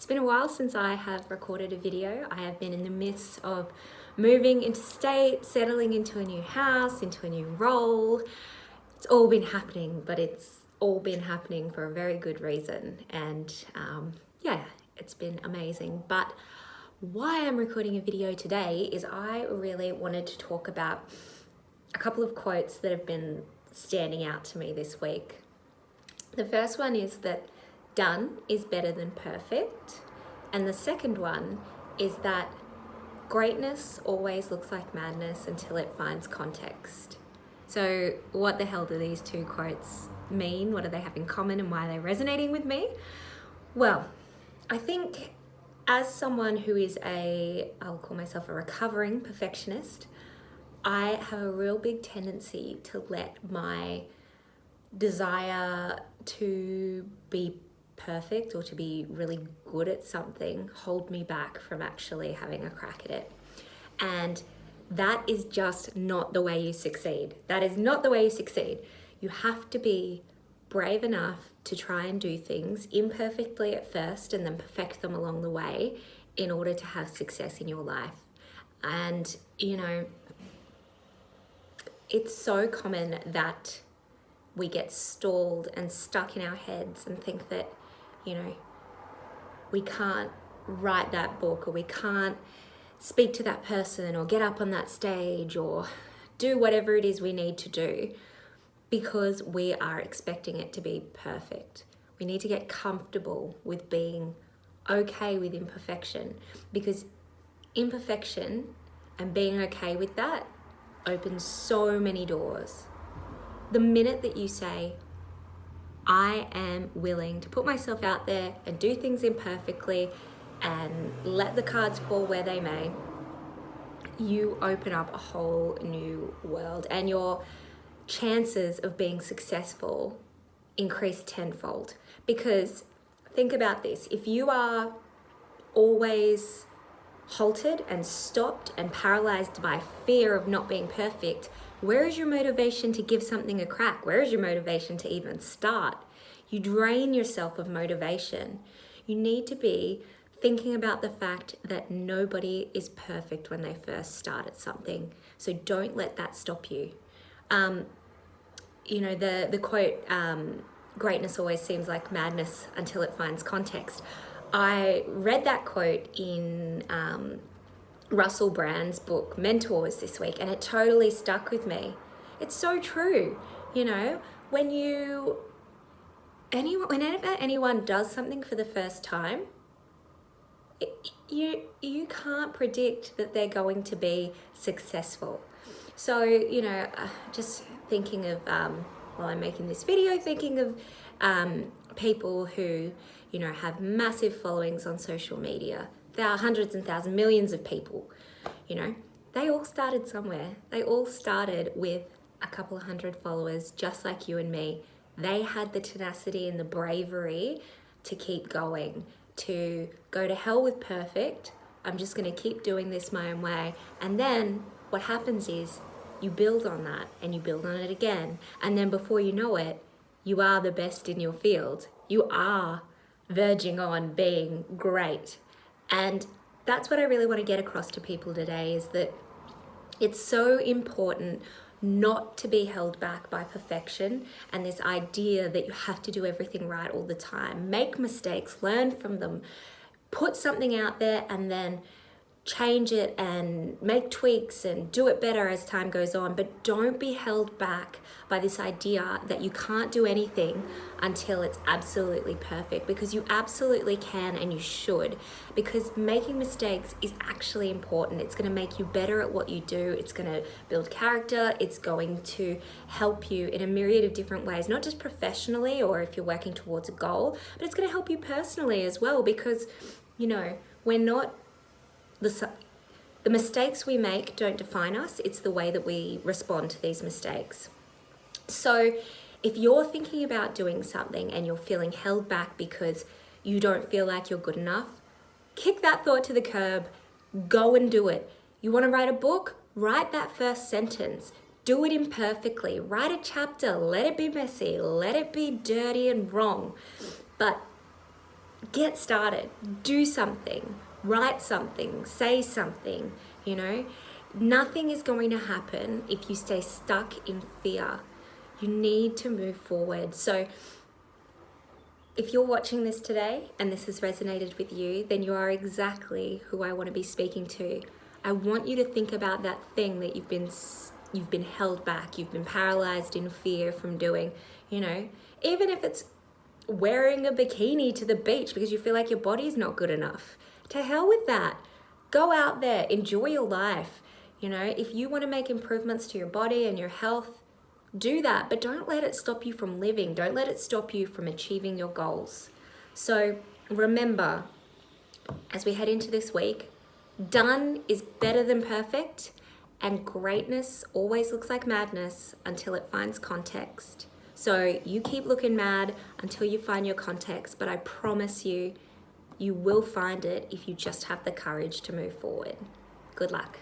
It's been a while since I have recorded a video. I have been in the midst of moving interstate, settling into a new house, into a new role. It's all been happening, but it's all been happening for a very good reason. And yeah, it's been amazing. But why I'm recording a video today is I really wanted to talk about a couple of quotes that have been standing out to me this week. The first one is that done is better than perfect. And the second one is that greatness always looks like madness until it finds context. So what the hell do these two quotes mean? What do they have in common and why are they resonating with me? Well, I think as someone who is I'll call myself a recovering perfectionist, I have a real big tendency to let my desire to be perfect or to be really good at something hold me back from actually having a crack at it. And that is just not the way you succeed. That is not the way you succeed. You have to be brave enough to try and do things imperfectly at first and then perfect them along the way in order to have success in your life. And, you know, it's so common that we get stalled and stuck in our heads and think that, you know, we can't write that book or we can't speak to that person or get up on that stage or do whatever it is we need to do because we are expecting it to be perfect. We need to get comfortable with being okay with imperfection, because imperfection and being okay with that opens so many doors. The minute that you say, I am willing to put myself out there and do things imperfectly and let the cards fall where they may, you open up a whole new world and your chances of being successful increase tenfold. Because think about this, if you are always halted and stopped and paralyzed by fear of not being perfect, where is your motivation to give something a crack? Where is your motivation to even start? You drain yourself of motivation. You need to be thinking about the fact that nobody is perfect when they first start at something. So don't let that stop you. You know, the quote, greatness always seems like madness until it finds context. I read that quote in Russell Brand's book, Mentors, this week, and it totally stuck with me. It's so true. You know, whenever anyone does something for the first time, you can't predict that they're going to be successful. So, you know, just thinking of, while I'm making this video, thinking of people who, you know, have massive followings on social media. There are hundreds and thousands, millions of people, you know, they all started somewhere. They all started with a couple of hundred followers, just like you and me. They had the tenacity and the bravery to keep going, to go to hell with perfect. I'm just going to keep doing this my own way. And then what happens is you build on that and you build on it again. And then before you know it, you are the best in your field. You are verging on being great. And that's what I really want to get across to people today, is that it's so important not to be held back by perfection and this idea that you have to do everything right all the time. Make mistakes, learn from them, put something out there and then change it and make tweaks and do it better as time goes on. But don't be held back by this idea that you can't do anything until it's absolutely perfect, because you absolutely can and you should, because making mistakes is actually important. It's going to make you better at what you do. It's going to build character. It's going to help you in a myriad of different ways, not just professionally or if you're working towards a goal, but it's going to help you personally as well, because, you know, we're not the mistakes we make don't define us. It's the way that we respond to these mistakes. So if you're thinking about doing something and you're feeling held back because you don't feel like you're good enough, kick that thought to the curb. Go and do it. You want to write a book? Write that first sentence. Do it imperfectly. Write a chapter. Let it be messy. Let it be dirty and wrong. But get started, do something, write something, say something, you know. Nothing is going to happen if you stay stuck in fear. You need to move forward. So if you're watching this today and this has resonated with you, then you are exactly who I want to be speaking to. I want you to think about that thing that you've been held back, you've been paralyzed in fear from doing, you know, even if it's wearing a bikini to the beach because you feel like your body's not good enough. To hell with that. Go out there, enjoy your life. You know, if you want to make improvements to your body and your health, do that, but don't let it stop you from living. Don't let it stop you from achieving your goals. So remember, as we head into this week, done is better than perfect, and greatness always looks like madness until it finds context. So you keep looking mad until you find your context, but I promise you, you will find it if you just have the courage to move forward. Good luck.